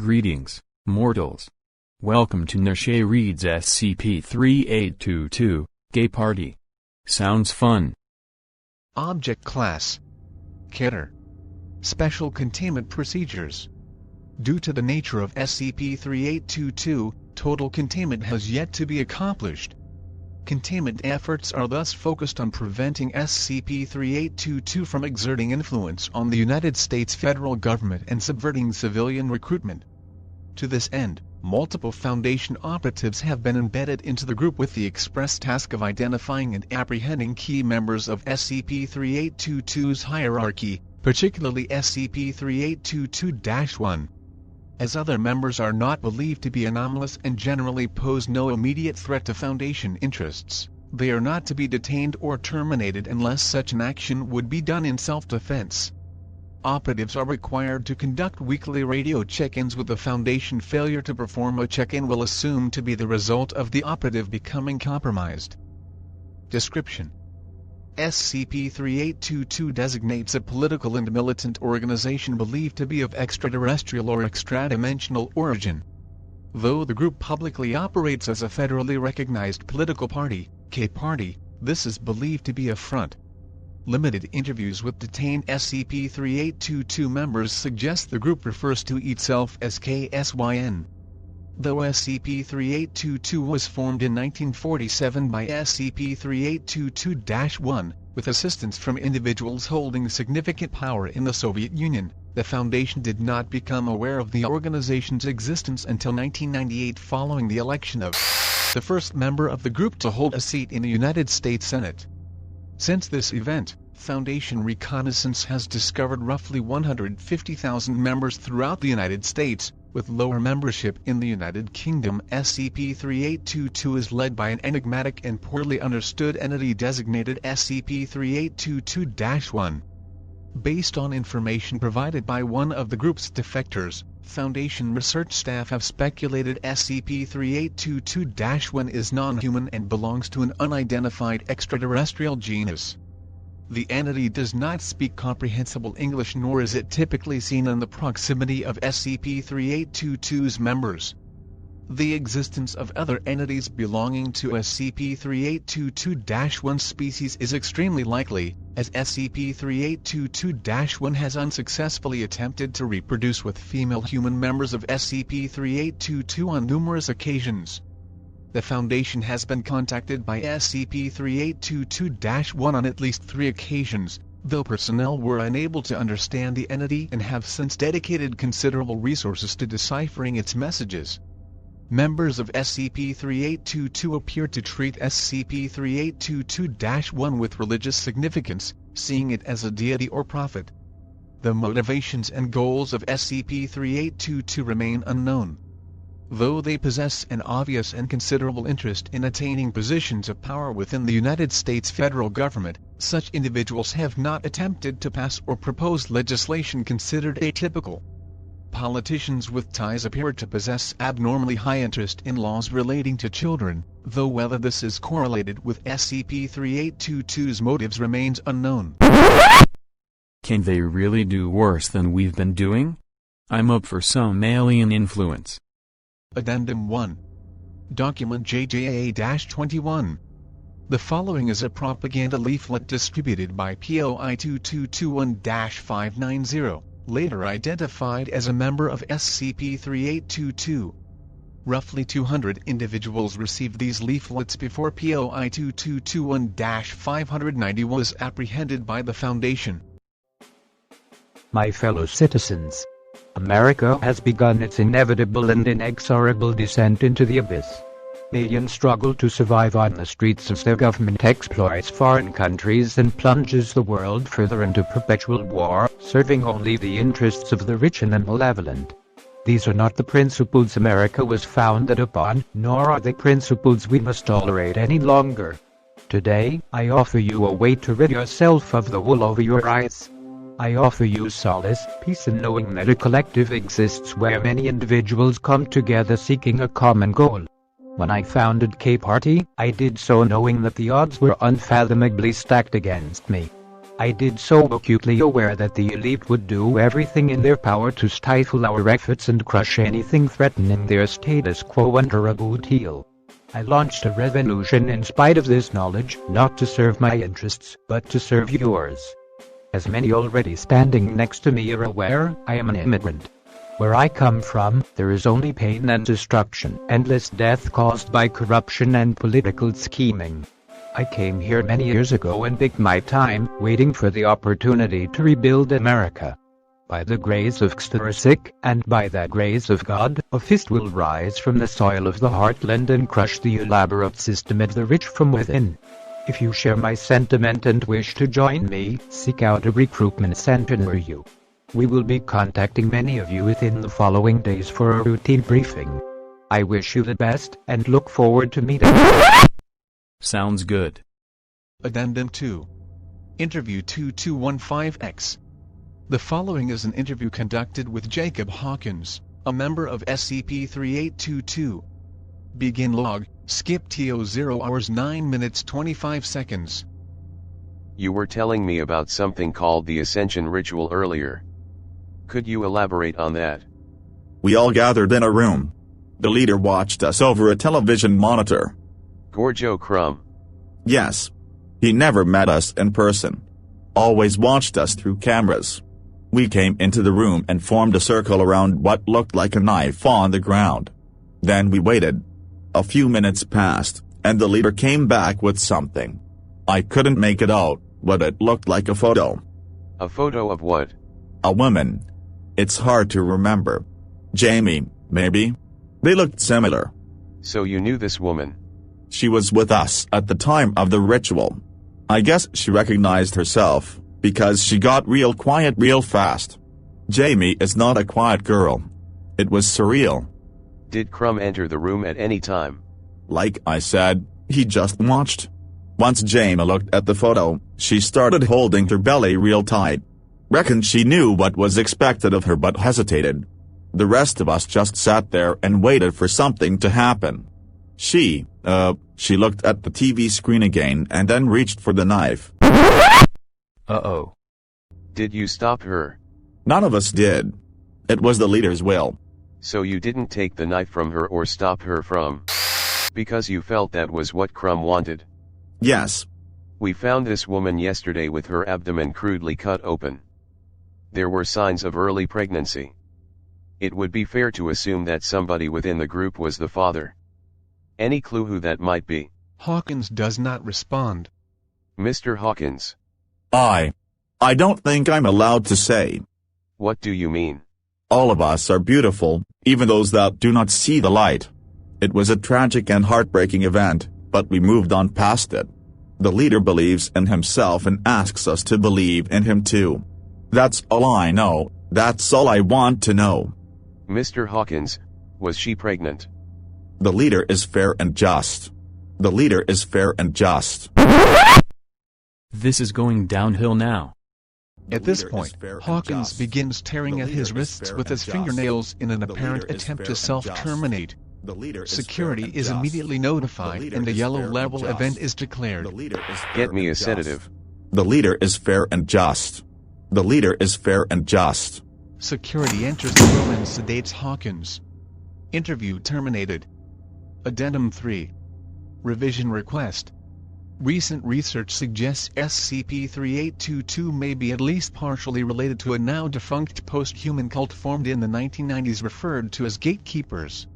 Greetings, mortals. Welcome to Neshae Reads SCP-3822, Gay Party. Sounds fun. Object Class Killer. Special Containment Procedures. Due to the nature of SCP-3822, total containment has yet to be accomplished. Containment efforts are thus focused on preventing SCP-3822 from exerting influence on the United States federal government and subverting civilian recruitment. To this end, multiple Foundation operatives have been embedded into the group with the express task of identifying and apprehending key members of SCP-3822's hierarchy, particularly SCP-3822-1. As other members are not believed to be anomalous and generally pose no immediate threat to Foundation interests, they are not to be detained or terminated unless such an action would be done in self-defense. Operatives are required to conduct weekly radio check-ins with the Foundation. Failure to perform a check-in will assume to be the result of the operative becoming compromised. Description: SCP-3822 designates a political and militant organization believed to be of extraterrestrial or extradimensional origin. Though the group publicly operates as a federally recognized political party, K Party, this is believed to be a front. Limited interviews with detained SCP-3822 members suggest the group refers to itself as KSYN. Though SCP-3822 was formed in 1947 by SCP-3822-1, with assistance from individuals holding significant power in the Soviet Union, the Foundation did not become aware of the organization's existence until 1998 following the election of the first member of the group to hold a seat in the United States Senate. Since this event, Foundation reconnaissance has discovered roughly 150,000 members throughout the United States, with lower membership in the United Kingdom. SCP-3822 is led by an enigmatic and poorly understood entity designated SCP-3822-1. Based on information provided by one of the group's defectors, Foundation research staff have speculated SCP-3822-1 is non-human and belongs to an unidentified extraterrestrial genus. The entity does not speak comprehensible English, nor is it typically seen in the proximity of SCP-3822's members. The existence of other entities belonging to SCP-3822-1 species is extremely likely, as SCP-3822-1 has unsuccessfully attempted to reproduce with female human members of SCP-3822 on numerous occasions. The Foundation has been contacted by SCP-3822-1 on at least 3 occasions, though personnel were unable to understand the entity and have since dedicated considerable resources to deciphering its messages. Members of SCP-3822 appear to treat SCP-3822-1 with religious significance, seeing it as a deity or prophet. The motivations and goals of SCP-3822 remain unknown. Though they possess an obvious and considerable interest in attaining positions of power within the United States federal government, such individuals have not attempted to pass or propose legislation considered atypical. Politicians with ties appear to possess abnormally high interest in laws relating to children, though whether this is correlated with SCP-3822's motives remains unknown. Can they really do worse than we've been doing? I'm up for some alien influence. Addendum 1. Document JJA-21. The following is a propaganda leaflet distributed by POI 2221-590, later identified as a member of SCP-3822. Roughly 200 individuals received these leaflets before POI 2221-590 was apprehended by the Foundation. My fellow citizens, America has begun its inevitable and inexorable descent into the abyss. Millions struggle to survive on the streets as their government exploits foreign countries and plunges the world further into perpetual war, serving only the interests of the rich and the malevolent. These are not the principles America was founded upon, nor are they principles we must tolerate any longer. Today, I offer you a way to rid yourself of the wool over your eyes. I offer you solace, peace in knowing that a collective exists where many individuals come together seeking a common goal. When I founded K Party, I did so knowing that the odds were unfathomably stacked against me. I did so acutely aware that the elite would do everything in their power to stifle our efforts and crush anything threatening their status quo under a good heel. I launched a revolution in spite of this knowledge, not to serve my interests, but to serve yours. As many already standing next to me are aware, I am an immigrant. Where I come from, there is only pain and destruction, endless death caused by corruption and political scheming. I came here many years ago and bided my time, waiting for the opportunity to rebuild America. By the grace of Xtersic, and by the grace of God, a fist will rise from the soil of the heartland and crush the elaborate system of the rich from within. If you share my sentiment and wish to join me, seek out a recruitment center near you. We will be contacting many of you within the following days for a routine briefing. I wish you the best, and look forward to meeting. Sounds good. Addendum 2. Interview 2215X. The following is an interview conducted with Jacob Hawkins, a member of SCP-3822. Begin log, skip TO 0 hours 9 minutes 25 seconds. You were telling me about something called the Ascension Ritual earlier. Could you elaborate on that? We all gathered in a room. The leader watched us over a television monitor. Gorjo Crumb. Yes. He never met us in person. Always watched us through cameras. We came into the room and formed a circle around what looked like a knife on the ground. Then we waited. A few minutes passed, and the leader came back with something. I couldn't make it out, but it looked like a photo. A photo of what? A woman. It's hard to remember. Jamie, maybe? They looked similar. So you knew this woman? She was with us at the time of the ritual. I guess she recognized herself, because she got real quiet real fast. Jamie is not a quiet girl. It was surreal. Did Crumb enter the room at any time? Like I said, he just watched. Once Jamie looked at the photo, she started holding her belly real tight. Reckoned she knew what was expected of her but hesitated. The rest of us just sat there and waited for something to happen. She looked at the TV screen again and then reached for the knife. Uh-oh. Did you stop her? None of us did. It was the leader's will. So you didn't take the knife from her or stop her from? Because you felt that was what Crumb wanted? Yes. We found this woman yesterday with her abdomen crudely cut open. There were signs of early pregnancy. It would be fair to assume that somebody within the group was the father. Any clue who that might be? Hawkins does not respond. Mr. Hawkins. I don't think I'm allowed to say. What do you mean? All of us are beautiful, even those that do not see the light. It was a tragic and heartbreaking event, but we moved on past it. The leader believes in himself and asks us to believe in him too. That's all I know, that's all I want to know. Mr. Hawkins, was she pregnant? The leader is fair and just. The leader is fair and just. This is going downhill now. At this point, Hawkins begins tearing at his wrists with his fingernails in an apparent attempt to self-terminate. Security is immediately notified and a yellow level event is declared. Get me a sedative. The leader is fair and just. The leader is fair and just. Security enters the room and sedates Hawkins. Interview terminated. Addendum 3. Revision request. Recent research suggests SCP-3822 may be at least partially related to a now-defunct post-human cult formed in the 1990s referred to as Gatekeepers.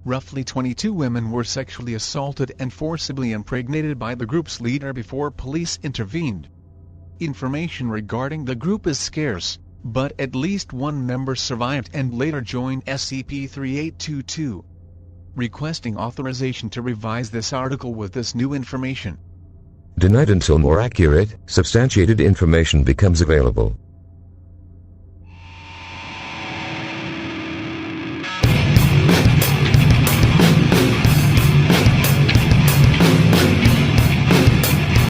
Roughly 22 women were sexually assaulted and forcibly impregnated by the group's leader before police intervened. Information regarding the group is scarce, but at least one member survived and later joined SCP-3822. Requesting authorization to revise this article with this new information. Denied until more accurate, substantiated information becomes available.